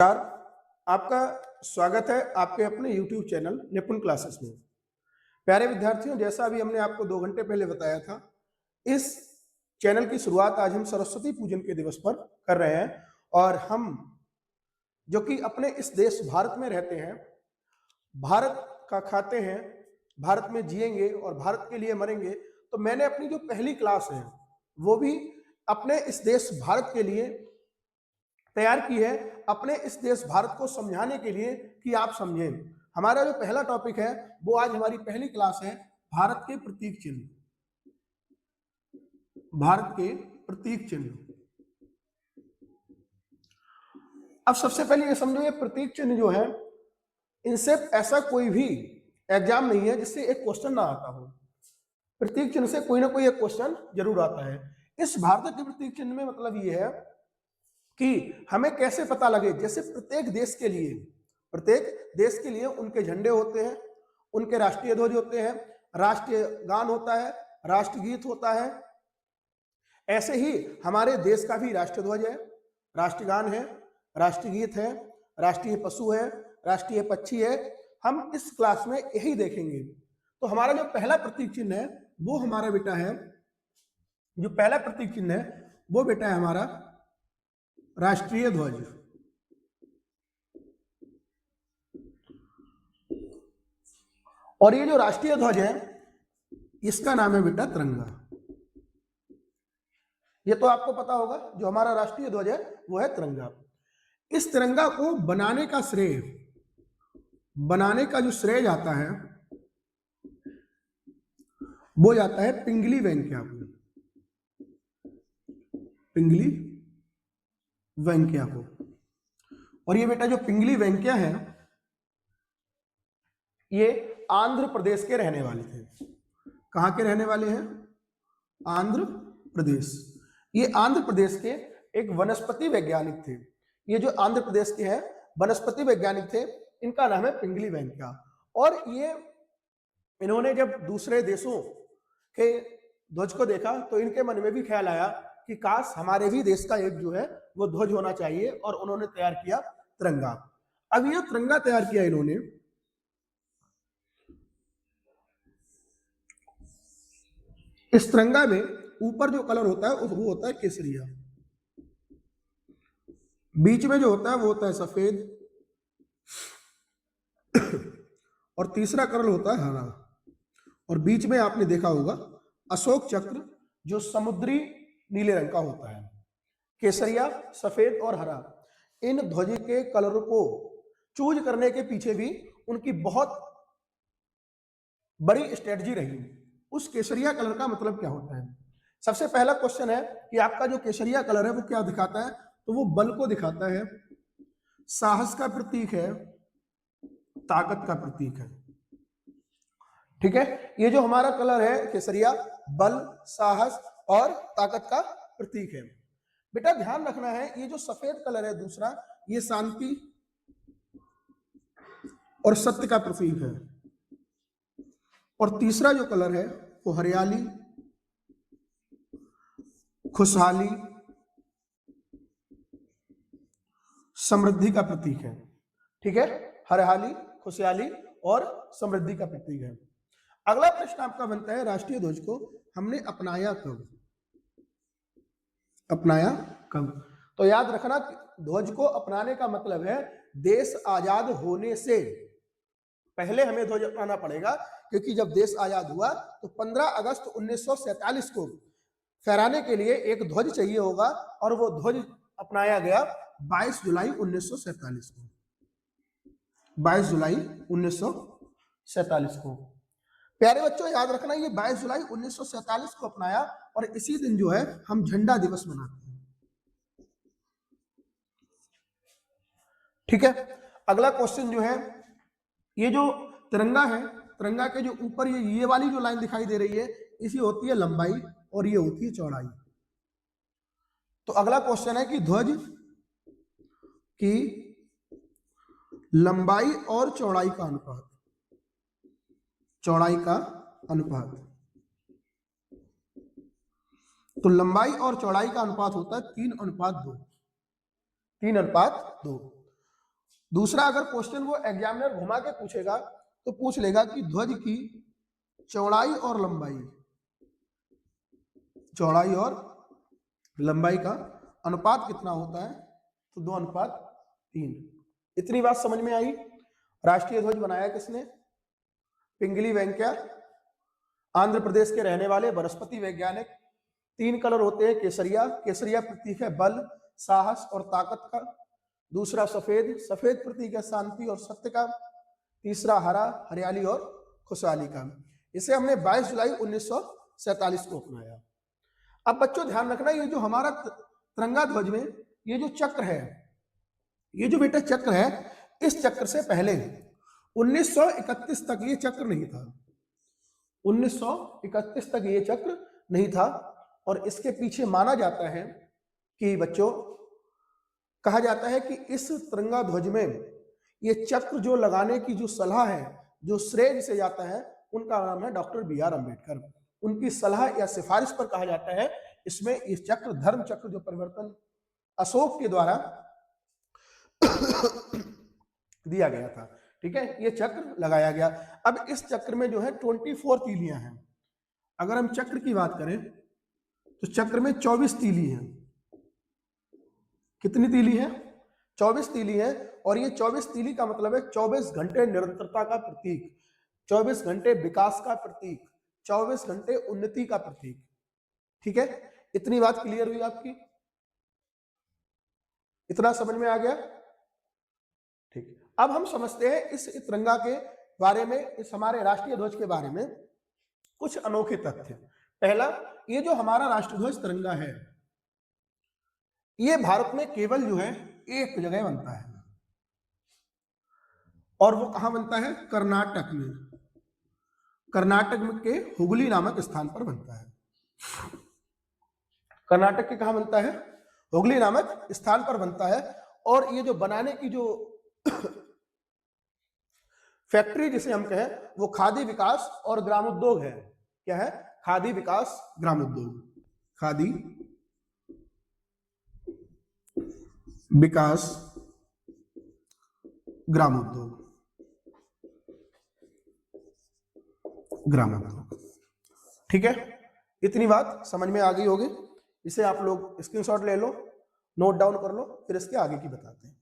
नमस्कार। आपका स्वागत है आपके अपने YouTube चैनल निपुण क्लासेस में। प्यारे विद्यार्थियों, जैसा अभी हमने आपको 2 घंटे पहले बताया था, इस चैनल की शुरुआत आज हम सरस्वती पूजन के दिवस पर कर रहे हैं। और हम जो कि अपने इस देश भारत में रहते हैं, भारत का खाते हैं, भारत में जिएंगे और भारत के लिए मरेंगे, तो मैंने अपनी जो पहली क्लास है वो भी अपने इस देश भारत के लिए तैयार की है, अपने इस देश भारत को समझाने के लिए कि आप समझें। हमारा जो पहला टॉपिक है वो आज हमारी पहली क्लास है, भारत के प्रतीक चिन्ह। भारत के प्रतीक चिन्ह। अब सबसे पहले ये समझो, ये प्रतीक चिन्ह जो है, इनसे ऐसा कोई भी एग्जाम नहीं है जिससे एक क्वेश्चन ना आता हो। प्रतीक चिन्ह से कोई ना कोई एक क्वेश्चन जरूर आता है। इस भारत के प्रतीक चिन्ह में मतलब ये है कि हमें कैसे पता लगे, जैसे प्रत्येक देश के लिए उनके झंडे होते हैं, उनके राष्ट्रीय ध्वज होते हैं, राष्ट्रीय गान होता है, राष्ट्रगीत होता है। ऐसे ही हमारे देश का भी राष्ट्रीय ध्वज है, राष्ट्रगान है, राष्ट्रगीत है, राष्ट्रीय पशु है, राष्ट्रीय पक्षी है। हम इस क्लास में यही देखेंगे। तो हमारा जो पहला प्रतीक चिन्ह है वो हमारा बेटा है, जो पहला प्रतीक चिन्ह है वो बेटा है हमारा राष्ट्रीय ध्वज। और ये जो राष्ट्रीय ध्वज है इसका नाम है बेटा तिरंगा। ये तो आपको पता होगा, जो हमारा राष्ट्रीय ध्वज है वो है तिरंगा। इस तिरंगा को बनाने का जो श्रेय जाता है वो जाता है पिंगली वेंकैया को। पिंगली वेंकैया को। और ये बेटा जो पिंगली वेंकैया है ये आंध्र प्रदेश के रहने वाले थे। कहां के रहने वाले हैं? आंध्र प्रदेश। ये आंध्र प्रदेश के एक वनस्पति वैज्ञानिक थे। ये जो आंध्र प्रदेश के हैं वनस्पति वैज्ञानिक थे, इनका नाम है पिंगली वेंकैया। और ये इन्होंने जब दूसरे देशों के ध्वज को देखा तो इनके मन में भी ख्याल आया कि काश हमारे भी देश का एक जो है वो ध्वज होना चाहिए, और उन्होंने तैयार किया तिरंगा। अब ये तिरंगा तैयार किया इन्होंने, इस तिरंगा में ऊपर जो कलर होता है वो होता है केसरिया, बीच में जो होता है वो होता है सफेद, और तीसरा कलर होता है हरा, और बीच में आपने देखा होगा अशोक चक्र जो समुद्री नीले रंग का होता है। केसरिया, सफेद और हरा, इन ध्वज के कलर को चूज करने के पीछे भी उनकी बहुत बड़ी स्ट्रेटजी रही। उस केसरिया कलर का मतलब क्या होता है? सबसे पहला क्वेश्चन है कि आपका जो केसरिया कलर है वो क्या दिखाता है? तो वो बल को दिखाता है, साहस का प्रतीक है, ताकत का प्रतीक है। ठीक है, ये जो हमारा कलर है केसरिया, बल, साहस और ताकत का प्रतीक है। बेटा ध्यान रखना है, ये जो सफेद कलर है दूसरा, ये शांति और सत्य का प्रतीक है। और तीसरा जो कलर है वो हरियाली, खुशहाली, समृद्धि का प्रतीक है। ठीक है, हरियाली, खुशहाली और समृद्धि का प्रतीक है। अगला प्रश्न आपका बनता है, राष्ट्रीय ध्वज को हमने अपनाया कब? अपनाया कब? तो याद रखना, ध्वज को अपनाने का मतलब है देश आजाद होने से पहले हमें ध्वज अपनाना पड़ेगा, क्योंकि जब देश आजाद हुआ तो 15 अगस्त 1947 को फहराने के लिए एक ध्वज चाहिए होगा, और वो ध्वज अपनाया गया 22 जुलाई 1947 को। 22 जुलाई 1947 को। प्यारे बच्चों याद रखना, ये 22 जुलाई 1947 को अपनाया, और इसी दिन जो है हम झंडा दिवस मनाते हैं। ठीक है, अगला क्वेश्चन जो है, ये जो तिरंगा है, तिरंगा के जो ऊपर ये वाली जो लाइन दिखाई दे रही है, इसी होती है लंबाई और ये होती है चौड़ाई। तो अगला क्वेश्चन है कि ध्वज की लंबाई और चौड़ाई का अनुपात। चौड़ाई का अनुपात, तो लंबाई और चौड़ाई का अनुपात होता है 3:2। 3:2। दूसरा अगर क्वेश्चन वो एग्जामिनर घुमा के पूछेगा तो पूछ लेगा कि ध्वज की चौड़ाई और लंबाई, चौड़ाई और लंबाई का अनुपात कितना होता है, तो 2:3। इतनी बात समझ में आई। राष्ट्रीय ध्वज बनाया किसने? पिंगली वेंकैया, आंध्र प्रदेश के रहने वाले वनस्पति वैज्ञानिक। 3 कलर होते हैं, केसरिया, केसरिया प्रतीक है बल, साहस और ताकत का। दूसरा सफेद, सफेद प्रतीक है शांति और सत्य का। तीसरा हरा, हरियाली और खुशहाली का। इसे हमने 22 जुलाई 1947 को अपनाया। अब बच्चों ध्यान रखना, ये जो हमारा तिरंगा ध्वज में ये जो चक्र है, ये जो बेटा चक्र है, इस चक्र से पहले 1931 तक ये चक्र नहीं था। 1931 तक ये चक्र नहीं था। और इसके पीछे माना जाता है कि बच्चों, कहा जाता है कि इस तिरंगा ध्वज में ये चक्र जो लगाने की जो सलाह है, जो श्रेय जिसे जाता है, उनका नाम है डॉक्टर BR अम्बेडकर। उनकी सलाह या सिफारिश पर कहा जाता है इसमें इस चक्र, धर्म चक्र जो परिवर्तन अशोक के द्वारा दिया गया था, ठीक है, ये चक्र लगाया गया। अब इस चक्र में जो है 24 तीलियां हैं। अगर हम चक्र की बात करें तो चक्र में 24 तीली हैं। कितनी तीली है? 24 तीली है। और ये 24 तीली का मतलब है 24 घंटे निरंतरता का प्रतीक, 24 घंटे विकास का प्रतीक, 24 घंटे उन्नति का प्रतीक। ठीक है, इतनी बात क्लियर हुई आपकी? इतना समझ में आ गया? ठीक। अब हम समझते हैं इस तिरंगा के बारे में, इस हमारे राष्ट्रीय ध्वज के बारे में कुछ अनोखे तथ्य। पहला, ये जो हमारा राष्ट्रध्वज तिरंगा है, ये भारत में केवल जो है एक जगह बनता है, और वो कहां बनता है? कर्नाटक में। कर्नाटक में के हुगली नामक स्थान पर बनता है। कर्नाटक के कहां बनता है? हुगली नामक स्थान पर बनता है। और ये जो बनाने की जो फैक्ट्री जिसे हम कहें, वो खादी विकास और ग्रामोद्योग है। क्या है? खादी विकास ग्रामोद्योग। खादी विकास ग्रामोद्योग, ग्रामोद्योग। ठीक है, इतनी बात समझ में आ गई होगी। इसे आप लोग स्क्रीनशॉट ले लो, नोट डाउन कर लो, फिर इसके आगे की बताते हैं।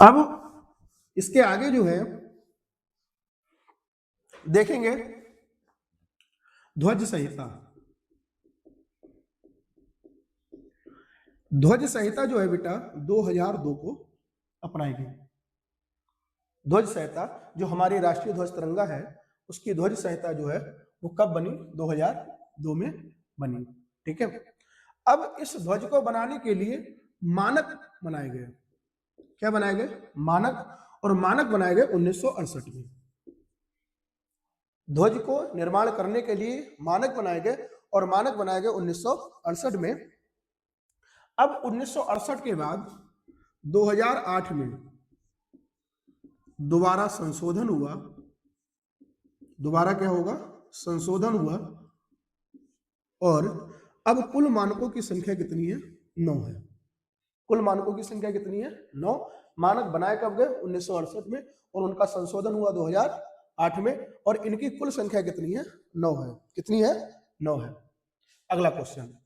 अब इसके आगे जो है देखेंगे ध्वज संहिता। ध्वज संहिता जो है बेटा 2002 को अपनाई गई। ध्वज संहिता जो हमारी राष्ट्रीय ध्वज तिरंगा है, उसकी ध्वज संहिता जो है वो कब बनी? 2002 में बनी। ठीक है, अब इस ध्वज को बनाने के लिए मानक बनाए गए। क्या बनाए गए? मानक। और मानक बनाए गए 1968 में। ध्वज को निर्माण करने के लिए मानक बनाए गए, और मानक बनाए गए 1968 में। अब 1968 के बाद 2008 में दोबारा संशोधन हुआ। दोबारा क्या होगा? संशोधन हुआ। और अब कुल मानकों की संख्या कितनी है? 9 है। कुल मानकों की संख्या कितनी है? 9। मानक बनाए कब गए? 1968 में, और उनका संशोधन हुआ 2008 में, और इनकी कुल संख्या कितनी है? 9 है। कितनी है? 9 है। अगला क्वेश्चन,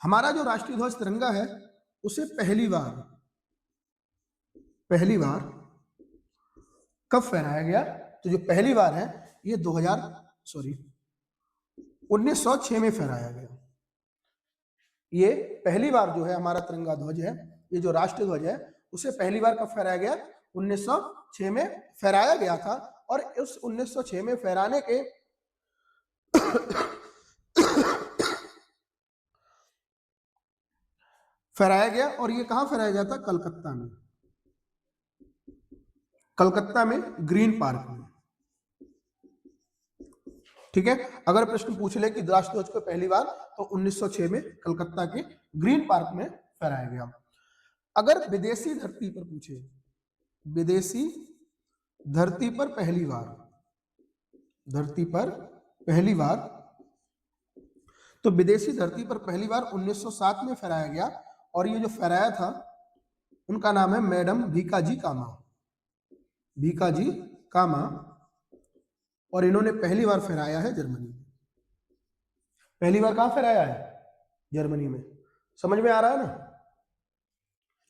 हमारा जो राष्ट्रीय ध्वज तिरंगा है उसे पहली बार कब फहराया गया? तो जो पहली बार है ये 1906 में फहराया गया। ये पहली बार जो है हमारा तिरंगा ध्वज है, ये जो राष्ट्रीय ध्वज है, उसे पहली बार कब फहराया गया? 1906 में फहराया गया था। और उस 1906 में फहराने के फहराया गया, और ये कहां फहराया गया था? कलकत्ता में। कलकत्ता में ग्रीन पार्क में। ठीक है, अगर प्रश्न पूछ ले कि राष्ट्रीय ध्वज को पहली बार, तो 1906 में कलकत्ता के ग्रीन पार्क में फहराया गया। अगर विदेशी धरती पर पूछे, विदेशी धरती पर पहली बार, धरती पर पहली बार, तो विदेशी धरती पर पहली बार 1907 में फहराया गया। और ये जो फहराया था उनका नाम है मैडम भीकाजी कामा, भीकाजी कामा। और इन्होंने पहली बार फहराया है जर्मनी में। पहली बार कहां फहराया है? जर्मनी में। समझ में आ रहा है ना?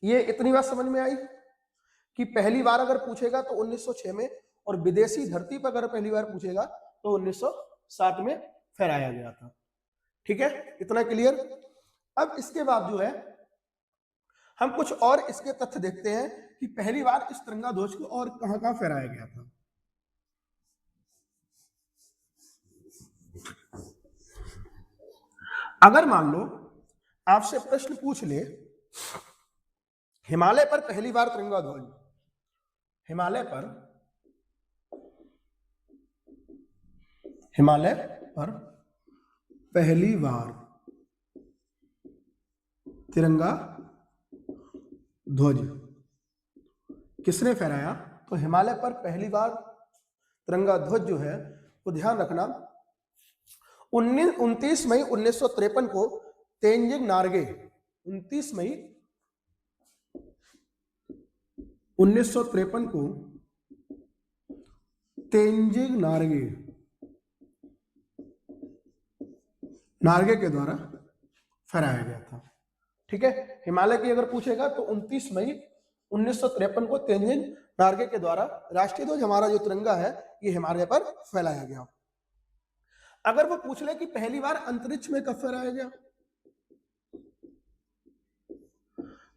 ये इतनी बात समझ में आई कि पहली बार अगर पूछेगा तो 1906 में, और विदेशी धरती पर अगर पहली बार पूछेगा तो 1907 में फहराया गया था। ठीक है, इतना क्लियर। अब इसके बाद जो है हम कुछ और इसके तथ्य देखते हैं कि पहली बार इस तिरंगा ध्वज को और कहां कहां फहराया गया था। अगर मान लो आपसे प्रश्न पूछ ले, हिमालय पर पहली बार तिरंगा ध्वज, हिमालय पर पहली बार तिरंगा ध्वज किसने फहराया? तो हिमालय पर पहली बार तिरंगा ध्वज जो है वो ध्यान रखना 29 मई 1953 को तेंजिंग नार्गे, 29 मई 1953 को तेंजिंग नार्गे के द्वारा फहराया गया था। ठीक है, हिमालय की अगर पूछेगा तो 29 मई 1953 को तेंजिंग नार्गे के द्वारा राष्ट्रीय ध्वज हमारा जो तिरंगा है ये हिमालय पर फैलाया गया। अगर वो पूछ ले कि पहली बार अंतरिक्ष में कब फहराया गया,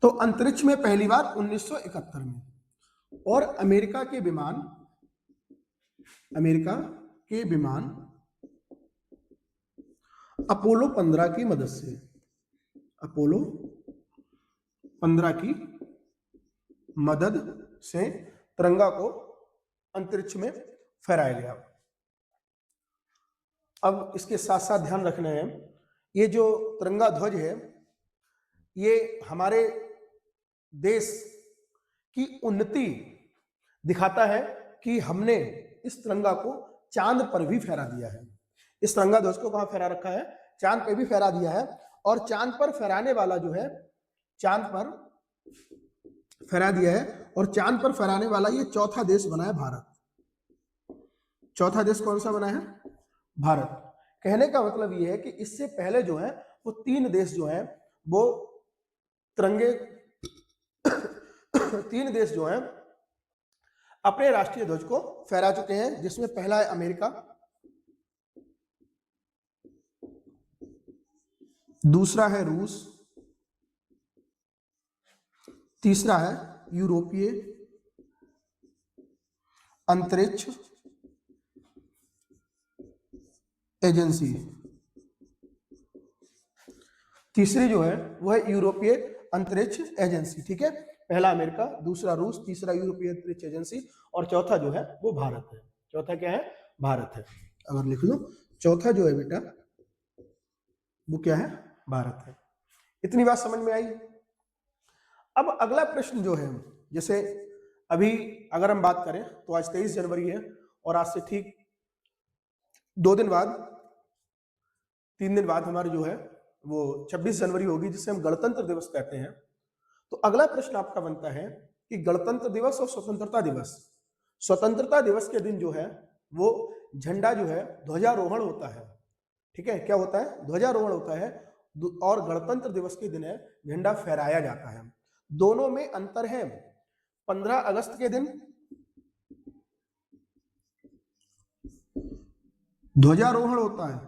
तो अंतरिक्ष में पहली बार 1971 में, और अमेरिका के विमान अपोलो 15 की मदद से, अपोलो 15 की मदद से तिरंगा को अंतरिक्ष में फहराया गया। अब इसके साथ साथ ध्यान रखना है, ये जो तिरंगा ध्वज है ये हमारे देश की उन्नति दिखाता है कि हमने इस तिरंगा को चांद पर भी फहरा दिया है। इस तिरंगा ध्वज को कहां फहरा रखा है? चांद पे भी फहरा दिया है। और चांद पर फहराने वाला जो है, चांद पर फहरा दिया है, और चांद पर फहराने वाला ये चौथा देश बना है भारत। चौथा देश कौन सा बना है? भारत। कहने का मतलब ये है कि इससे पहले जो है वो 3 देश जो है वो तिरंगे 3 देश जो हैं अपने राष्ट्रीय ध्वज को फहरा चुके हैं, जिसमें पहला है अमेरिका, दूसरा है रूस, तीसरा है यूरोपीय अंतरिक्ष एजेंसी। तीसरी जो है वह है यूरोपीय अंतरिक्ष एजेंसी। ठीक है, पहला अमेरिका, दूसरा रूस, तीसरा यूरोपीय अंतरिक्ष एजेंसी, और चौथा जो है वो भारत है। चौथा क्या है? भारत है। अगर लिख लो, चौथा जो है बेटा वो क्या है? भारत है। इतनी बात समझ में आई। अब अगला प्रश्न जो है, जैसे अभी अगर हम बात करें तो आज 23 जनवरी है, और आज से ठीक 2 दिन बाद, 3 दिन बाद हमारी जो है वो 26 जनवरी होगी, जिसे हम गणतंत्र दिवस कहते हैं। तो अगला प्रश्न आपका बनता है कि गणतंत्र दिवस और स्वतंत्रता दिवस के दिन जो है वो झंडा जो है ध्वजारोहण होता है। ठीक है, क्या होता है? ध्वजारोहण होता है। और गणतंत्र दिवस के दिन है झंडा फहराया जाता है। दोनों में अंतर है। 15 अगस्त के दिन ध्वजारोहण होता है,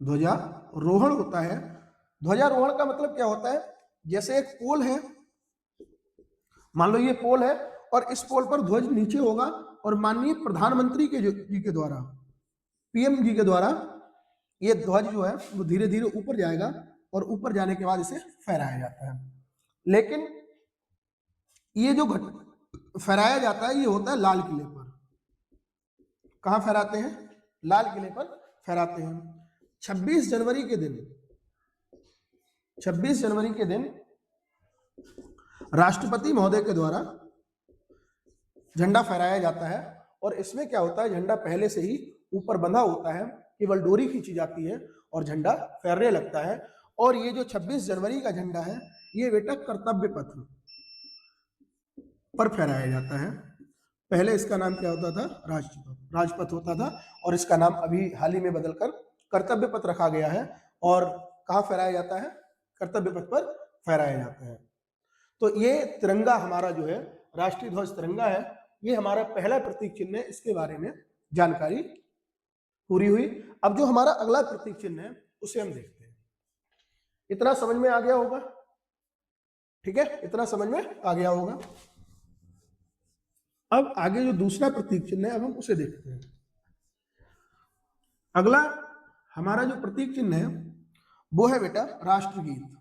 ध्वजारोहण होता है। ध्वजारोहण का मतलब क्या होता है? जैसे एक पोल है, मान लो ये पोल है, और इस पोल पर ध्वज नीचे होगा, और माननीय प्रधानमंत्री जी के द्वारा, पीएम जी के द्वारा ये ध्वज जो है वो धीरे धीरे ऊपर जाएगा, और ऊपर जाने के बाद इसे फहराया जाता है। लेकिन ये जो फहराया जाता है ये होता है लाल किले पर। कहां फहराते हैं? लाल किले पर फहराते हैं। 26 जनवरी के दिन, 26 जनवरी के दिन राष्ट्रपति महोदय के द्वारा झंडा फहराया जाता है। और इसमें क्या होता है, झंडा पहले से ही ऊपर बंधा होता है, केवल डोरी खींची जाती है और झंडा फहरने लगता है। और ये जो 26 जनवरी का झंडा है, ये बेटा कर्तव्य पथ पर फहराया जाता है। पहले इसका नाम क्या होता था, राजपथ होता था, और इसका नाम अभी हाल ही में बदलकर कर्तव्य पथ रखा गया है। और कहाँ फहराया जाता है, कर्तव्य पथ पर फहराया जाता है। तो ये तिरंगा हमारा जो है, राष्ट्रीय ध्वज तिरंगा है, ये हमारा पहला प्रतीक चिन्ह है। इसके बारे में जानकारी पूरी हुई। अब जो हमारा अगला प्रतीक चिन्ह है उसे हम देखते हैं। इतना समझ में आ गया होगा, ठीक है, इतना समझ में आ गया होगा। अब आगे जो दूसरा प्रतीक चिन्ह है, अब हम उसे देखते हैं। अगला हमारा जो प्रतीक चिन्ह है वो है बेटा राष्ट्रगीत।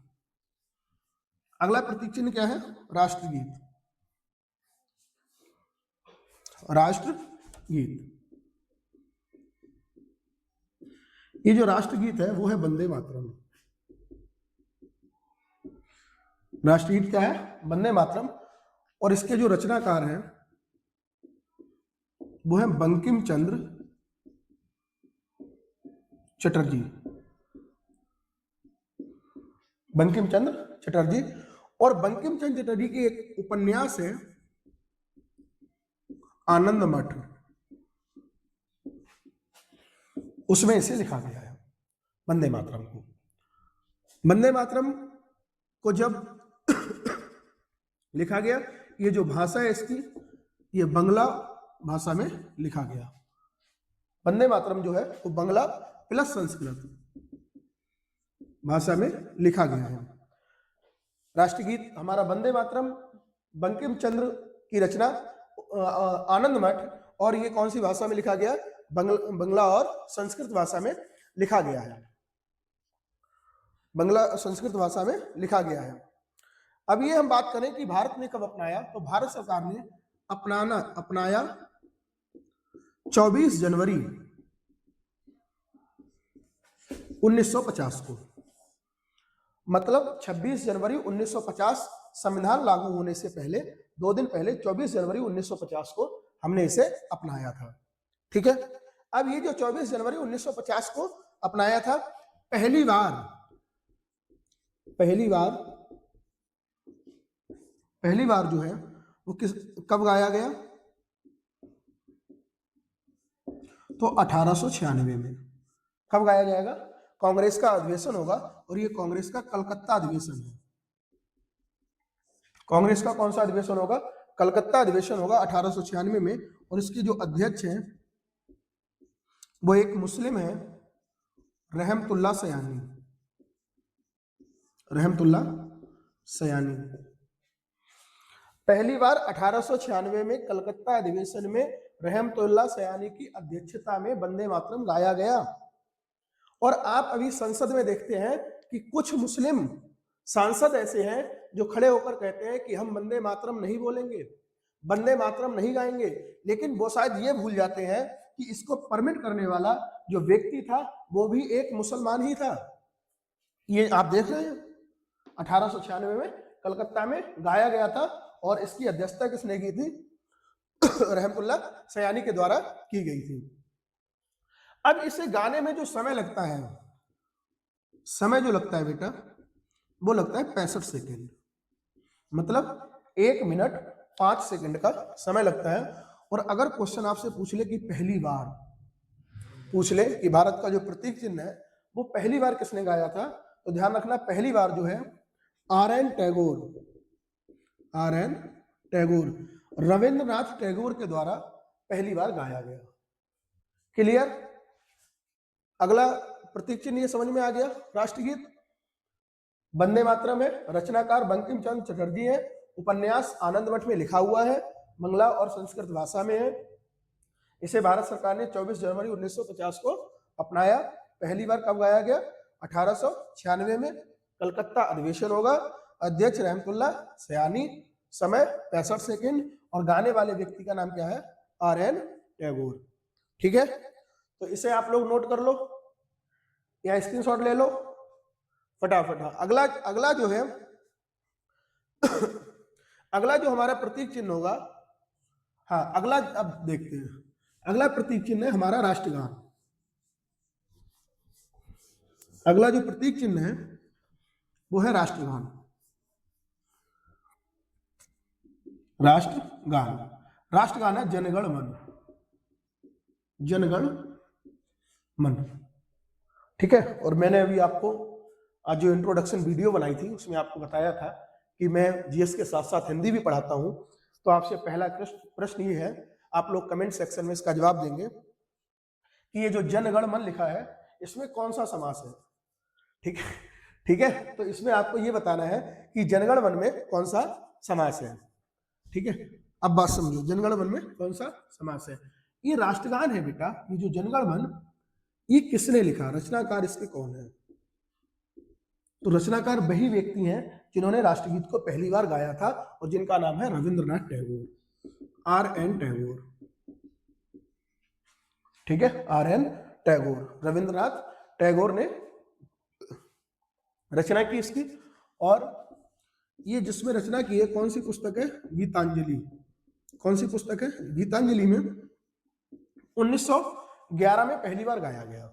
अगला प्रतीक चिन्ह क्या है, राष्ट्रगीत। राष्ट्रगीत, ये जो राष्ट्रगीत है वो है वंदे मातरम। राष्ट्रगीत क्या है, वंदे मातरम। और इसके जो रचनाकार हैं वो है बंकिम चंद्र चटर्जी। बंकिम चंद्र चटर्जी। और बंकिम चंद्र चटर्जी की एक उपन्यास है आनंद मठ, उसमें इसे लिखा गया है वंदे मातरम को। वंदे मातरम को जब लिखा गया, ये जो भाषा है इसकी, ये बंगला भाषा में लिखा गया। वंदे मातरम जो है वो बंगला प्लस संस्कृत भाषा में लिखा गया है। राष्ट्रगीत हमारा वंदे मातरम, बंकिम चंद्र की रचना आनंद मठ, और ये कौन सी भाषा में लिखा गया, बंगला और संस्कृत भाषा में लिखा गया है। बंगला संस्कृत भाषा में लिखा गया है। अब ये हम बात करें कि भारत ने कब अपनाया, तो भारत सरकार ने अपनाया 24 जनवरी 1950 को। मतलब 26 जनवरी 1950 संविधान लागू होने से पहले 2 दिन पहले 24 जनवरी 1950 को हमने इसे अपनाया था। ठीक है। अब ये जो 24 जनवरी 1950 को अपनाया था, पहली बार जो है वो कब गाया गया, तो 1896 में। कब गाया जाएगा, कांग्रेस का अधिवेशन होगा, और ये कांग्रेस का कलकत्ता अधिवेशन है। कांग्रेस का कौन सा अधिवेशन होगा, कलकत्ता अधिवेशन होगा 1896 में। और इसके जो अध्यक्ष हैं वो एक मुस्लिम है, रहमतुल्लाह सयानी। पहली बार 1896 में कलकत्ता अधिवेशन में रहमतुल्लाह सयानी की अध्यक्षता में वंदे मातरम गाया गया। और आप अभी संसद में देखते हैं कि कुछ मुस्लिम सांसद ऐसे हैं जो खड़े होकर कहते हैं कि हम वंदे मातरम नहीं बोलेंगे, वंदे मातरम नहीं गाएंगे, लेकिन वो शायद ये भूल जाते हैं कि इसको परमिट करने वाला जो व्यक्ति था वो भी एक मुसलमान ही था। ये आप देख रहे हैं 1896 में कलकत्ता में गाया गया था, और इसकी अध्यक्षता किसने की थी, रहमतुल्लाह सयानी के द्वारा की गई थी। अब इसे गाने में जो समय लगता है, समय जो लगता है बेटा, वो लगता है 65 सेकेंड। मतलब 1 मिनट 5 सेकेंड का समय लगता है। और अगर क्वेश्चन आपसे पूछ ले कि पहली बार पूछ ले कि भारत का जो प्रतीक चिन्ह है वो पहली बार किसने गाया था, तो ध्यान रखना पहली बार जो है आर.एन. टैगोर, रविंद्रनाथ टैगोर के द्वारा पहली बार गाया गया। क्लियर। अगला प्रतीक चिन्ह ये समझ में आ गया। राष्ट्रगीत वंदे मातरम है, रचनाकार बंकिम चंद्र चटर्जी है, उपन्यास आनंद मठ में लिखा हुआ है, बंगला और संस्कृत भाषा में है। इसे भारत सरकार ने 24 जनवरी 1950 को अपनाया। पहली बार कब गाया गया, 1896 में। कलकत्ता अधिवेशन होगा, अध्यक्ष रहमतुल्लाह सयानी, समय 65 सेकेंड, और गाने वाले व्यक्ति का नाम क्या है, आर.एन. टैगोर। ठीक है, तो इसे आप लोग नोट कर लो या स्क्रीनशॉट ले लो फटाफट। अगला जो है अगला जो हमारा प्रतीक चिन्ह होगा, हाँ, अगला अब देखते हैं। अगला प्रतीक चिन्ह है हमारा राष्ट्रगान। अगला जो प्रतीक चिन्ह है वो है राष्ट्रगान। राष्ट्रगान, राष्ट्रगान है जनगण मन, जनगण मन। ठीक है, और मैंने अभी आपको आज जो इंट्रोडक्शन वीडियो बनाई थी उसमें आपको बताया था कि मैं जीएस के साथ साथ हिंदी भी पढ़ाता हूं। तो आपसे पहला प्रश्न ये है, आप लोग कमेंट सेक्शन में इसका जवाब देंगे कि ये जो जनगण मन लिखा है इसमें कौन सा समास है। ठीक है, ठीक है, तो इसमें आपको ये बताना है कि जनगण मन में कौन सा समास है। ठीक है, अब बात समझो, जनगण मन में कौन सा समास है। ये राष्ट्रगान है बेटा, ये जो जनगण मन, ये किसने लिखा, रचनाकार इसके कौन है। तो रचनाकार वही व्यक्ति हैं जिन्होंने राष्ट्रगीत को पहली बार गाया था और जिनका नाम है रविंद्रनाथ टैगोर, R.N. टैगोर। ठीक है, R.N. टैगोर, रविंद्रनाथ टैगोर ने रचना की इसकी। और ये जिसमें रचना की है कौन सी पुस्तक है, गीतांजलि। कौन सी पुस्तक है, गीतांजलि में 1911 में पहली बार गाया गया।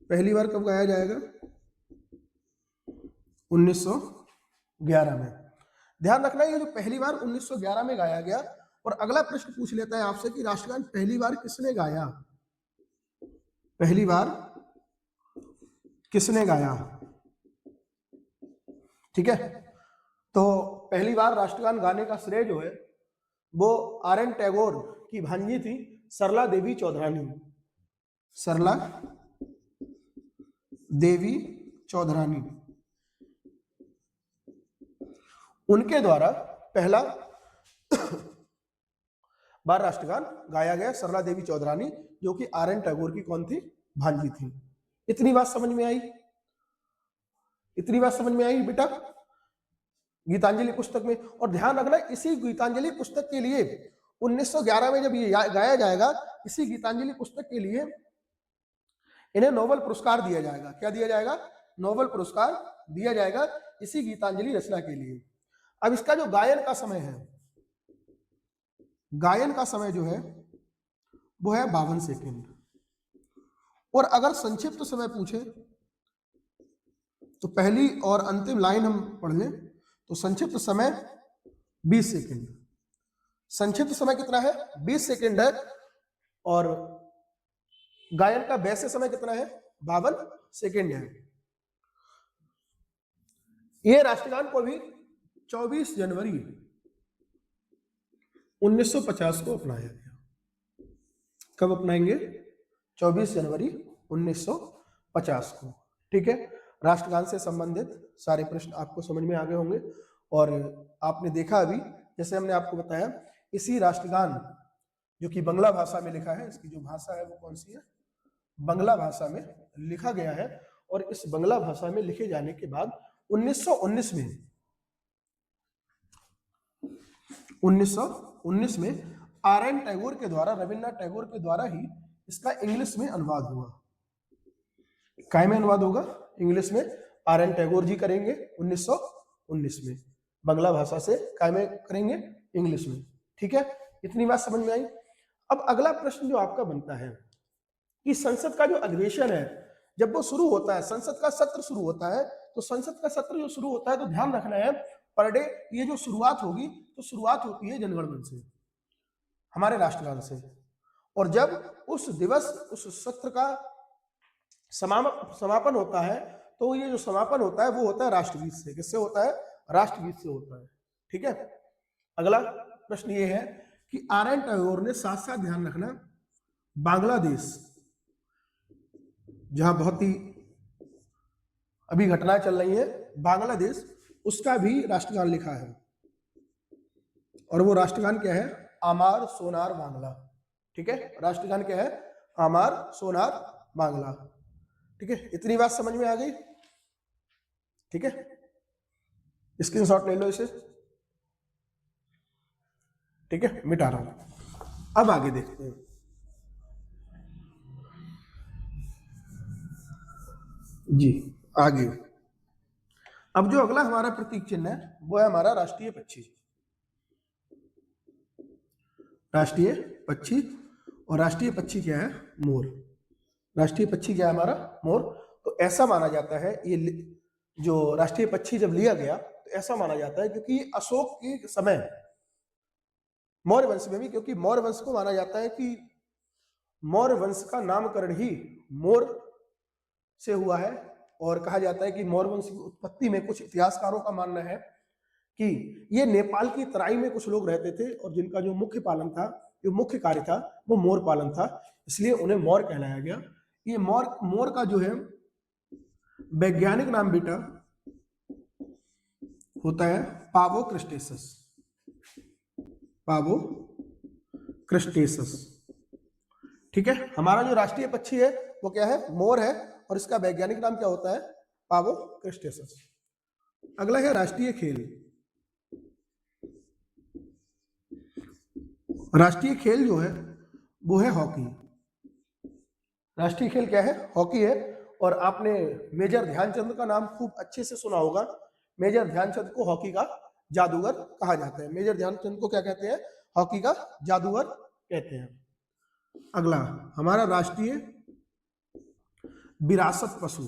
पहली बार कब गाया जाएगा, 1911 में। ध्यान रखना ये जो पहली बार 1911 में गाया गया। और अगला प्रश्न पूछ लेता है आपसे कि राष्ट्रगान पहली बार किसने गाया, पहली बार किसने गाया। ठीक है, तो पहली बार राष्ट्रगान गाने का श्रेय जो है वो R.N. टैगोर की भांजी थी सरला देवी चौधरानी। सरला देवी चौधरानी, उनके द्वारा पहला बार राष्ट्रगान गाया गया। सरला देवी चौधरानी जो कि R.N. टैगोर की कौन थी, भांजी थी। इतनी बात समझ में आई, इतनी बात समझ में आई बेटा गीतांजलि पुस्तक में। और ध्यान रखना इसी गीतांजलि पुस्तक के लिए 1911 में जब ये गाया जाएगा, इसी गीतांजलि पुस्तक के लिए इन्हें नोबेल पुरस्कार दिया जाएगा। क्या दिया जाएगा, नोबेल पुरस्कार दिया जाएगा इसी गीतांजलि रचना के लिए। अब इसका जो गायन का समय है, गायन का समय जो है वो है 52 सेकेंड। और अगर संक्षिप्त समय पूछे तो पहली और अंतिम लाइन हम पढ़ लें तो संक्षिप्त समय 20 सेकेंड। संक्षिप्त समय कितना है, 20 सेकेंड है। और गायन का वैसे समय कितना है, 52 सेकेंड है। ये राष्ट्रगान को भी 24 जनवरी 1950 को अपनाया गया। कब अपनाएंगे, 24 जनवरी 1950 को। ठीक है, राष्ट्रगान से संबंधित सारे प्रश्न आपको समझ में आ गए होंगे। और आपने देखा अभी, जैसे हमने आपको बताया, इसी राष्ट्रगान जो कि बांग्ला भाषा में लिखा है, इसकी जो भाषा है वो कौन सी है, बांग्ला भाषा में लिखा गया है। और इस बांग्ला भाषा में लिखे जाने के बाद 1919 में R.N. टैगोर के द्वारा, रविन्द्रनाथ टैगोर के द्वारा ही इसका इंग्लिश में अनुवाद हुआ। काय में अनुवाद होगा, इंग्लिश में R.N. टैगोर जी करेंगे 1919 में, बांग्ला भाषा से काय में करेंगे, इंग्लिश में। ठीक है, इतनी बात समझ में आई। अब अगला प्रश्न जो आपका बनता है कि संसद का जो अधिवेशन है जब वो शुरू होता है, संसद का सत्र शुरू होता है, तो संसद का सत्र जो शुरू होता है तो ध्यान रखना है पर डे ये जो शुरुआत होगी तो शुरुआत होती है जनगण मन से, हमारे राष्ट्रगान से। और जब उस दिवस, उस सत्र का समापन होता है तो ये जो समापन होता है वो होता है राष्ट्रगीत से। किससे होता है, राष्ट्रगीत से होता है। ठीक है, अगला प्रश्न ये है कि R.N. टैगोर ने, साथ साथ ध्यान रखना, बांग्लादेश जहां बहुत ही अभी घटनाएं चल रही है, बांग्लादेश, उसका भी राष्ट्रगान लिखा है। और वो राष्ट्रगान क्या है, आमार सोनार बांग्ला। ठीक है, राष्ट्रगान क्या है, आमार सोनार बांग्ला। ठीक है, इतनी बात समझ में आ गई। ठीक है, स्क्रीनशॉट ले लो इसे। ठीक है, मिटा रहा हूं। अब आगे देखते हैं। जी आगे, अब जो अगला हमारा प्रतीक चिन्ह है वो है हमारा राष्ट्रीय पक्षी। राष्ट्रीय पक्षी। और राष्ट्रीय पक्षी क्या है? मोर। राष्ट्रीय पक्षी क्या है हमारा? मोर। तो ऐसा माना जाता है, ये जो राष्ट्रीय पक्षी जब लिया गया तो ऐसा माना जाता है क्योंकि अशोक के समय मौर्य वंश में भी, क्योंकि मौर्य वंश को माना जाता है कि मौर्य वंश का नामकरण ही मोर से हुआ है। और कहा जाता है कि मौर्य वंश की उत्पत्ति में कुछ इतिहासकारों का मानना है कि ये नेपाल की तराई में कुछ लोग रहते थे और जिनका जो मुख्य पालन था, जो मुख्य कार्य था, वो मोर पालन था, इसलिए उन्हें मोर कहलाया गया। ये मोर का जो है वैज्ञानिक नाम बेटा होता है पावो क्रिस्टेसस। पावो क्रिस्टेसस। ठीक है, हमारा जो राष्ट्रीय पक्षी है वो क्या है? मोर है। और इसका वैज्ञानिक नाम क्या होता है? पावो क्रिस्टेसस। अगला है राष्ट्रीय खेल। राष्ट्रीय खेल जो है वो है हॉकी। राष्ट्रीय खेल क्या है? हॉकी है। और आपने मेजर ध्यानचंद का नाम खूब अच्छे से सुना होगा। मेजर ध्यानचंद को हॉकी का जादूगर कहा जाता है। मेजर ध्यानचंद को क्या कहते हैं? हॉकी का जादूगर कहते हैं। अगला हमारा राष्ट्रीय विरासत पशु।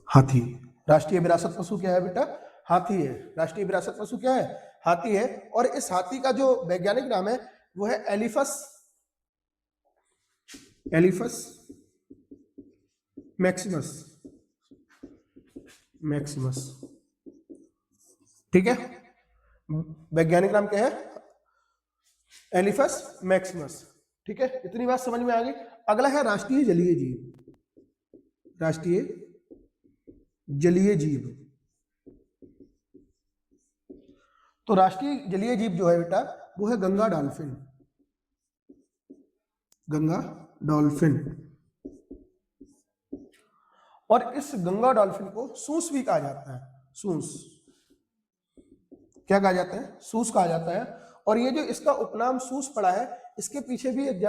हाथी। राष्ट्रीय विरासत पशु क्या है बेटा? हाथी है। राष्ट्रीय विरासत पशु क्या है? हाथी है। और इस हाथी का जो वैज्ञानिक नाम है वो है एलिफस। Elephas maximus. मैक्सिमस। ठीक है, वैज्ञानिक नाम क्या है? Elephas maximus. ठीक है, इतनी बात समझ में आ गई। अगला है राष्ट्रीय जलीय जीव। राष्ट्रीय जलीय जीव। तो राष्ट्रीय जलीय जीव जो है बेटा वो है गंगा डॉल्फिन। गंगा डॉल्फिन। और इस गंगा डॉल्फिन को सूस भी कहा जाता है। सूस। क्या कहा जाता है? सूस कहा जाता है। और ये जो इसका उपनाम सूस पड़ा है, इसके पीछे भी एक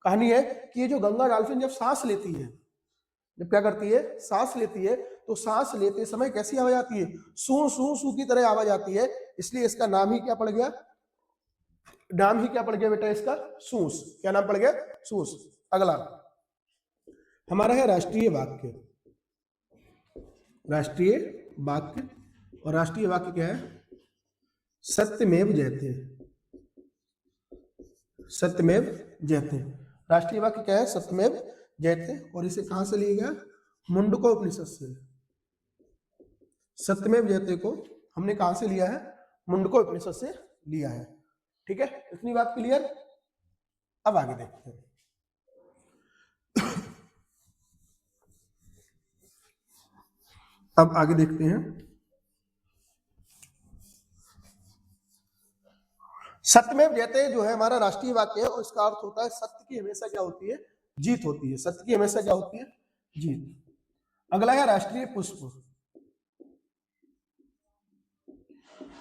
कहानी है कि ये जो गंगा डॉल्फिन जब सांस लेती है, जब क्या करती है? सांस लेती है, तो सांस लेते समय कैसी आवाज आती है? सू सू सू की तरह आवाज आती है। इसलिए इसका नाम ही क्या पड़ गया? नाम ही क्या पड़ गया बेटा इसका? सूस। क्या नाम पड़ गया? सूस। अगला हमारा है राष्ट्रीय वाक्य। राष्ट्रीय वाक्य। और राष्ट्रीय वाक्य क्या है? सत्यमेव जयते। सत्यमेव जयते। राष्ट्रीय वाक्य क्या है? सत्यमेव जयते। और इसे कहां से लिया गया? मुंडको उपनिषद से। सत्यमेव जयते को हमने कहां से लिया है? मुंडको उपनिषद से लिया है। ठीक है, इतनी बात क्लियर। अब आगे देखते हैं। अब आगे देखते हैं। सत्यमेव जयते जो है हमारा राष्ट्रीय वाक्य है और इसका अर्थ होता है सत्य की हमेशा क्या होती है? जीत होती है। सत्य की हमेशा क्या होती है? जीत। अगला है राष्ट्रीय पुष्प।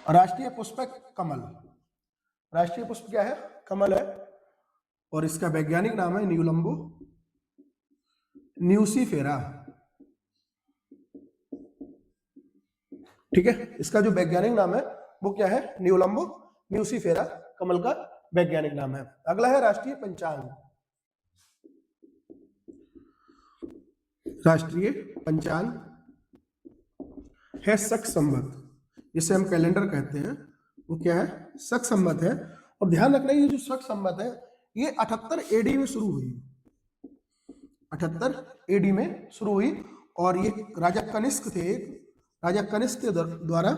राष्ट्रीय पुष्प है कमल। राष्ट्रीय पुष्प क्या है? कमल है। और इसका वैज्ञानिक नाम है न्यूलंबो न्यूसीफेरा। ठीक है, इसका जो वैज्ञानिक नाम है वो क्या है? न्यूलंबो न्यूसीफेरा कमल का वैज्ञानिक नाम है। अगला है राष्ट्रीय पंचांग। राष्ट्रीय पंचांग है शक संवत, जिसे हम कैलेंडर कहते हैं। वो क्या है? शक संवत है। और ध्यान रखना ये जो शक संवत है ये 78 एडी में शुरू हुई। 78 एडी में शुरू हुई। और ये राजा कनिष्क थे। राजा कनिष्क के द्वारा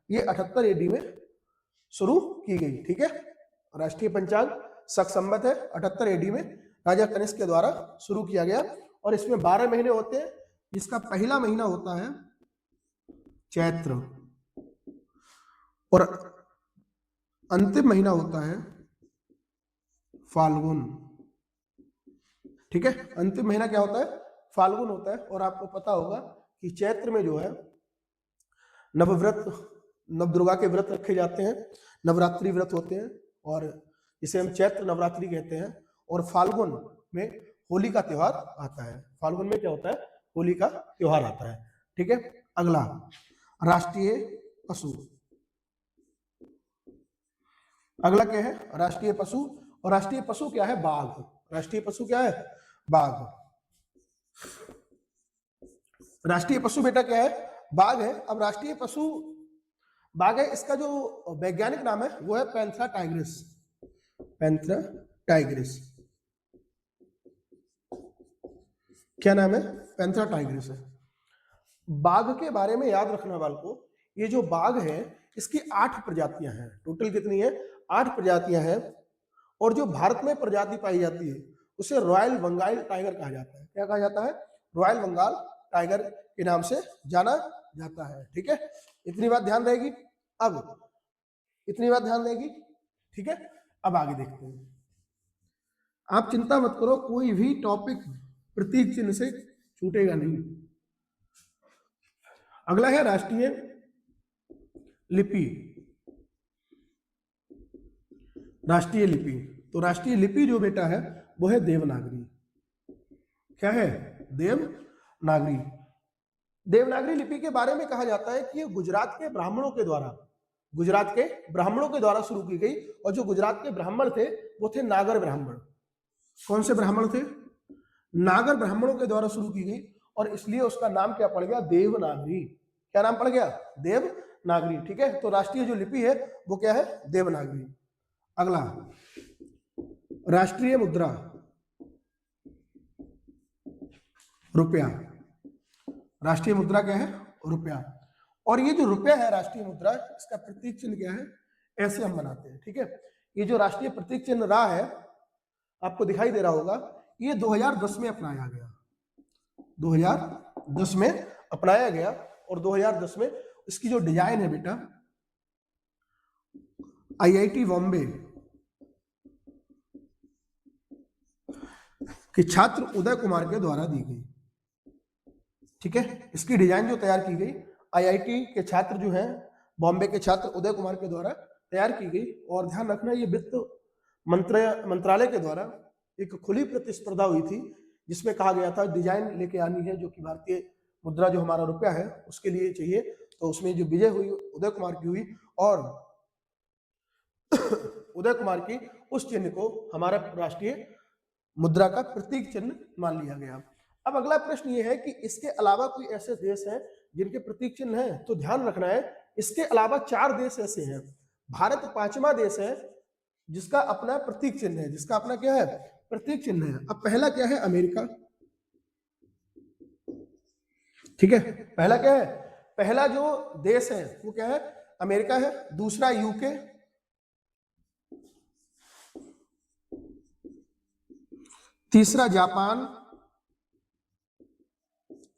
ये 78 एडी में शुरू की गई। ठीक है, राष्ट्रीय पंचांग शक संवत है, 78 एडी में राजा कनिष्क के द्वारा शुरू किया गया। और इसमें 12 महीने होते हैं, जिसका पहला महीना होता है चैत्र और अंतिम महीना होता है फाल्गुन। ठीक है, अंतिम महीना क्या होता है? फाल्गुन होता है। और आपको पता होगा कि चैत्र में जो है नवव्रत, नवदुर्गा के व्रत रखे जाते हैं, नवरात्रि व्रत होते हैं और इसे हम चैत्र नवरात्रि कहते हैं। और फाल्गुन में होली का त्योहार आता है। फाल्गुन में क्या होता है? होली का त्योहार आता है। ठीक है, अगला राष्ट्रीय पशु। अगला क्या है? राष्ट्रीय पशु। और राष्ट्रीय पशु क्या है? बाघ। राष्ट्रीय पशु क्या है? बाघ। राष्ट्रीय पशु बेटा क्या है? बाघ है। अब राष्ट्रीय पशु बाघ है, इसका जो वैज्ञानिक नाम है वो है पैंथरा टाइग्रिस। पैंथरा टाइग्रिस, क्या नाम है? पैंथरा टाइग्रिस है। बाघ के बारे में याद रखना वाल को, ये जो बाघ है इसकी 8 प्रजातियां हैं। टोटल कितनी है? 8 प्रजातियां हैं। और जो भारत में प्रजाति पाई जाती है उसे रॉयल बंगाल टाइगर कहा जाता है। क्या कहा जाता है? रॉयल बंगाल टाइगर के नाम से जाना जाता है। ठीक है, इतनी बात ध्यान रहेगी। अब इतनी बात ध्यान रहेगी, ठीक है। अब आगे देखते हैं। आप चिंता मत करो, कोई भी टॉपिक प्रतीक चिन्ह से छूटेगा नहीं। अगला है राष्ट्रीय लिपि। राष्ट्रीय लिपि, तो राष्ट्रीय लिपि जो बेटा है वो है देवनागरी। क्या है? देवनागरी। देवनागरी लिपि के बारे में कहा जाता है कि ये गुजरात के ब्राह्मणों के द्वारा शुरू की गई। और जो गुजरात के ब्राह्मण थे वो थे नागर ब्राह्मण। कौन से ब्राह्मण थे? नागर ब्राह्मणों के द्वारा शुरू की गई, और इसलिए उसका नाम क्या पड़ गया? देवनागरी। क्या नाम पड़ गया? देवनागरी। ठीक है, तो राष्ट्रीय जो लिपि है वो क्या है? देवनागरी। अगला राष्ट्रीय मुद्रा, रुपया। राष्ट्रीय मुद्रा क्या है? रुपया। और ये जो रुपया है राष्ट्रीय मुद्रा, इसका प्रतीक चिन्ह क्या है? ऐसे हम बनाते हैं। ठीक है, ये जो राष्ट्रीय प्रतीक चिन्ह रहा है आपको दिखाई दे रहा होगा, ये 2010 में अपनाया गया। 2010 में अपनाया गया। और 2010 में इसकी जो डिजाइन है बेटा, IIT बॉम्बे के छात्र उदय कुमार के द्वारा दी गई। ठीक है, इसकी डिजाइन जो तैयार की गई IIT के छात्र जो हैं, बॉम्बे के छात्र उदय कुमार के द्वारा तैयार की गई। और ध्यान रखना, ये वित्त मंत्रालय के द्वारा एक खुली प्रतिस्पर्धा हुई थी, जिसमें कहा गया था डिजाइन लेके आनी है जो कि भारतीय मुद्रा जो हमारा रुपया है उसके लिए चाहिए। तो उसमें जो विजय हुई उदय कुमार की हुई, और उदय कुमार की उस चिन्ह को हमारा राष्ट्रीय मुद्रा का प्रतीक चिन्ह मान लिया गया। अब अगला प्रश्न ये है कि इसके अलावा कोई ऐसे देश हैं जिनके प्रतीक चिन्ह हैं? तो ध्यान रखना है, इसके अलावा 4 देश ऐसे हैं। भारत 5वां देश है जिसका अपना प्रतीक चिन्ह है, जिसका अपना क्या है? प्रतीक चिन्ह है। अब पहला क्या है? अमेरिका। ठीक है, पहला क्या है? पहला जो देश है वो क्या है? अमेरिका है। दूसरा यूके, तीसरा जापान।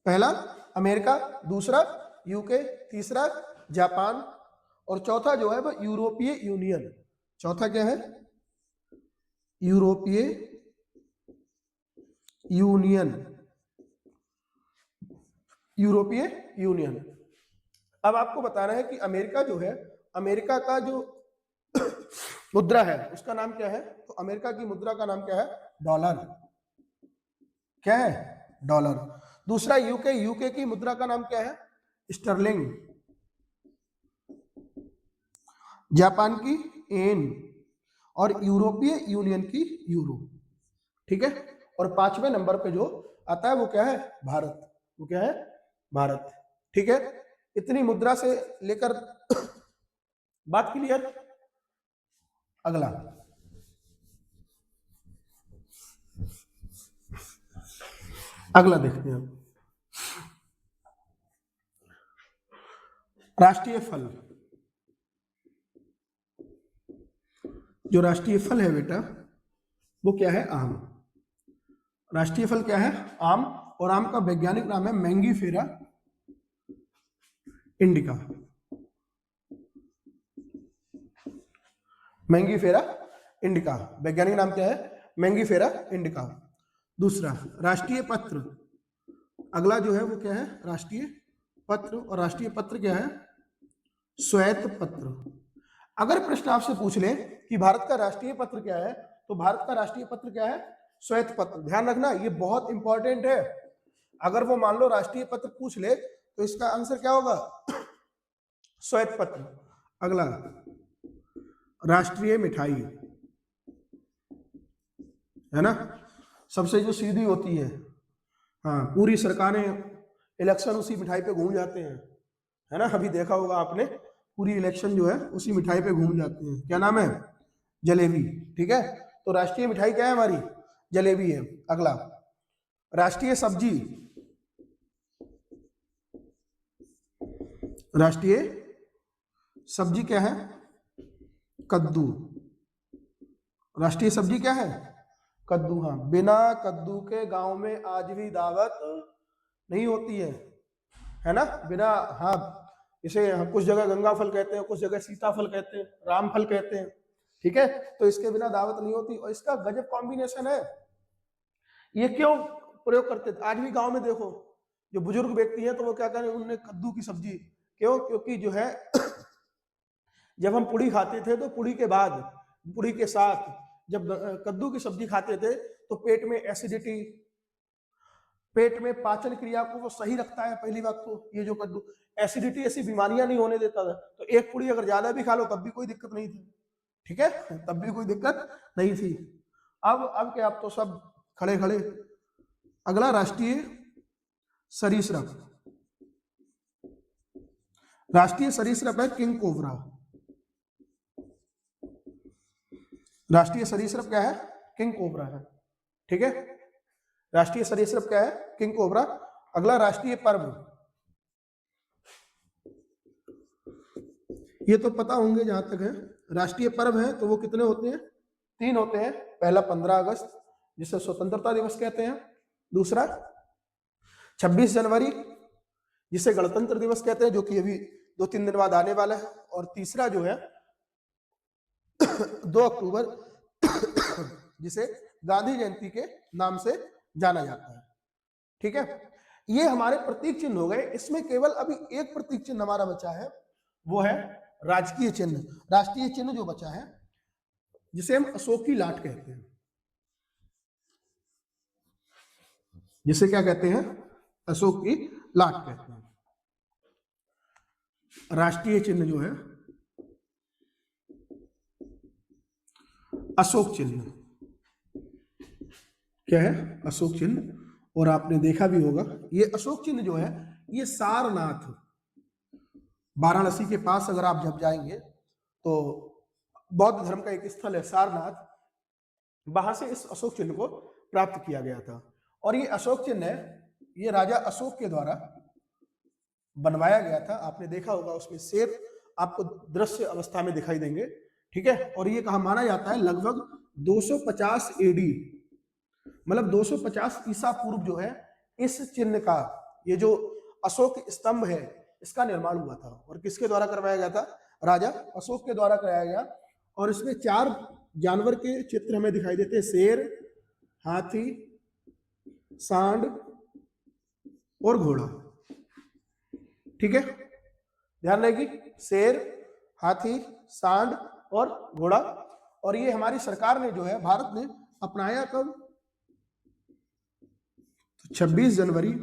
पहला अमेरिका, दूसरा यूके, तीसरा जापान, और चौथा जो है वो यूरोपीय यूनियन। चौथा क्या है? यूरोपीय यूनियन। यूरोपीय यूनियन। अब आपको बताना है कि अमेरिका जो है, अमेरिका का जो मुद्रा है उसका नाम क्या है? तो अमेरिका की मुद्रा का नाम क्या है? डॉलर। क्या है? डॉलर। दूसरा यूके, यूके की मुद्रा का नाम क्या है? स्टर्लिंग। जापान की येन, और यूरोपीय यूनियन की यूरो। ठीक है, और 5वें नंबर पे जो आता है वो क्या है? भारत। वो क्या है? भारत। ठीक है, इतनी मुद्रा से लेकर बात क्लियर। अगला अगला देखते हैं। राष्ट्रीय फल। जो राष्ट्रीय फल है बेटा वो क्या है? आम। राष्ट्रीय फल क्या है? आम। और आम का वैज्ञानिक नाम है मैंगीफेरा इंडिका। मैंगीफेरा इंडिका, वैज्ञानिक नाम क्या है? Mangifera indica. दूसरा राष्ट्रीय पत्र। अगला जो है वो क्या है? राष्ट्रीय पत्र। और राष्ट्रीय पत्र क्या है? श्वेत पत्र। अगर प्रश्न आपसे पूछ ले कि भारत का राष्ट्रीय पत्र क्या है, तो भारत का राष्ट्रीय पत्र क्या है? श्वेत पत्र। ध्यान रखना, ये बहुत इंपॉर्टेंट है। अगर वो मान लो राष्ट्रीय पत्र पूछ ले तो इसका आंसर क्या होगा? श्वेत पत्र। अगला राष्ट्रीय मिठाई, है ना, सबसे जो सीधी होती है। हाँ, पूरी सरकारें इलेक्शन उसी मिठाई पे घूम जाते हैं, है ना, अभी देखा होगा आपने, पूरी इलेक्शन जो है उसी मिठाई पे घूम जाते हैं। क्या नाम है? जलेबी। ठीक है, तो राष्ट्रीय मिठाई क्या है हमारी? जलेबी है। अगला राष्ट्रीय सब्जी, राष्ट्रीय सब्जी क्या है? कद्दू। राष्ट्रीय सब्जी क्या है? कद्दू। हाँ, बिना कद्दू के गांव में आज भी दावत नहीं होती है ना, बिना। हाँ, इसे कुछ जगह गंगा फल कहते हैं, कुछ जगह सीताफल कहते हैं, राम फल कहते हैं। ठीक है, तो इसके बिना दावत नहीं होती। और इसका गजब कॉम्बिनेशन है। ये क्यों प्रयोग करते थे? आज भी गांव में देखो, जो बुजुर्ग व्यक्ति हैं तो वो क्या करें, उन्होंने कद्दू की सब्जी। क्यों? क्योंकि जो है जब हम पुड़ी खाते थे तो पुड़ी के बाद, पुड़ी के साथ जब कद्दू की सब्जी खाते थे तो पेट में एसिडिटी, पेट में पाचन क्रिया को वो सही रखता है। पहली बात तो ये जो कद्दू, एसिडिटी ऐसी बीमारियां नहीं होने देता था। तो एक पुड़ी अगर ज्यादा भी खा लो तब भी कोई दिक्कत नहीं थी। ठीक है, तब भी कोई दिक्कत नहीं थी। अब क्या, अब तो सब खड़े खड़े। अगला राष्ट्रीय सरीसृप, राष्ट्रीय सरीसृप है किंग कोबरा। राष्ट्रीय सरीसृप क्या है? किंग कोबरा है। ठीक है, राष्ट्रीय सरीसृप क्या है? King cobra. अगला राष्ट्रीय पर्व, ये तो पता होंगे जहां तक है। राष्ट्रीय पर्व है तो वो कितने होते हैं? 3 होते हैं। पहला 15 अगस्त जिसे स्वतंत्रता दिवस कहते हैं, दूसरा 26 जनवरी जिसे गणतंत्र दिवस कहते हैं, जो कि अभी 2-3 दिन बाद आने वाला है, और तीसरा जो है 2 अक्टूबर जिसे गांधी जयंती के नाम से जाना जाता है। ठीक है, ये हमारे प्रतीक चिन्ह हो गए। इसमें केवल अभी एक प्रतीक चिन्ह हमारा बचा है, वो है राजकीय चिन्ह। राष्ट्रीय चिन्ह जो बचा है जिसे हम अशोक की लाट कहते हैं, जिसे क्या कहते हैं? अशोक की लाट कहते हैं। राष्ट्रीय चिन्ह जो है अशोक चिन्ह, क्या है? अशोक चिन्ह। और आपने देखा भी होगा ये अशोक चिन्ह जो है, ये सारनाथ, वाराणसी के पास अगर आप जब जाएंगे तो बौद्ध धर्म का एक स्थल है सारनाथ, वहां से इस अशोक चिन्ह को प्राप्त किया गया था। और ये अशोक चिन्ह है, ये राजा अशोक के द्वारा बनवाया गया था। आपने देखा होगा उसमें शेर आपको दृश्य अवस्था में दिखाई देंगे। ठीक है, और ये कहा माना जाता है लगभग 250 एडी, मतलब 250 ईसा पूर्व जो है इस चिन्ह का, ये जो अशोक स्तंभ है, इसका निर्माण हुआ था। और किसके द्वारा करवाया गया था? राजा अशोक के द्वारा कराया गया। और इसमें 4 जानवर के चित्र हमें दिखाई देते हैं, शेर, हाथी, सांड और घोड़ा। ठीक है, ध्यान रहेगी, शेर, हाथी, सांड और घोड़ा। और ये हमारी सरकार ने जो है, भारत ने अपनाया कब? 26 जनवरी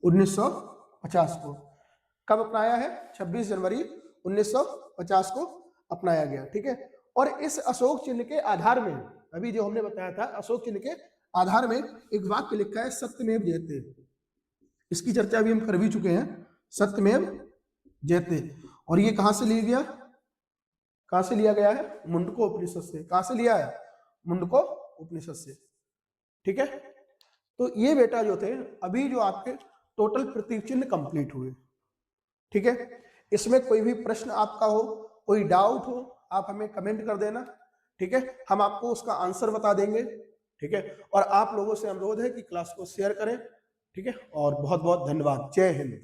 1950 को। कब अपनाया है? 26 जनवरी 1950 को अपनाया गया। ठीक है, और इस अशोक चिन्ह के आधार में, अभी जो हमने बताया था, अशोक चिन्ह के आधार में एक वाक्य लिखा है, सत्यमेव जयते। इसकी चर्चा अभी हम कर भी चुके हैं, सत्यमेव जयते। और ये कहां से लिया गया? कहां से लिया गया है? मुंडको उपनिषद से। कहां से लिया है? मुंडको उपनिषद से। ठीक है, तो ये बेटा जो थे, अभी जो आपके टोटल प्रतीक चिन्ह कंप्लीट हुए। ठीक है, इसमें कोई भी प्रश्न आपका हो, कोई डाउट हो, आप हमें कमेंट कर देना। ठीक है, हम आपको उसका आंसर बता देंगे। ठीक है, और आप लोगों से अनुरोध है कि क्लास को शेयर करें। ठीक है, और बहुत बहुत धन्यवाद। जय हिंद।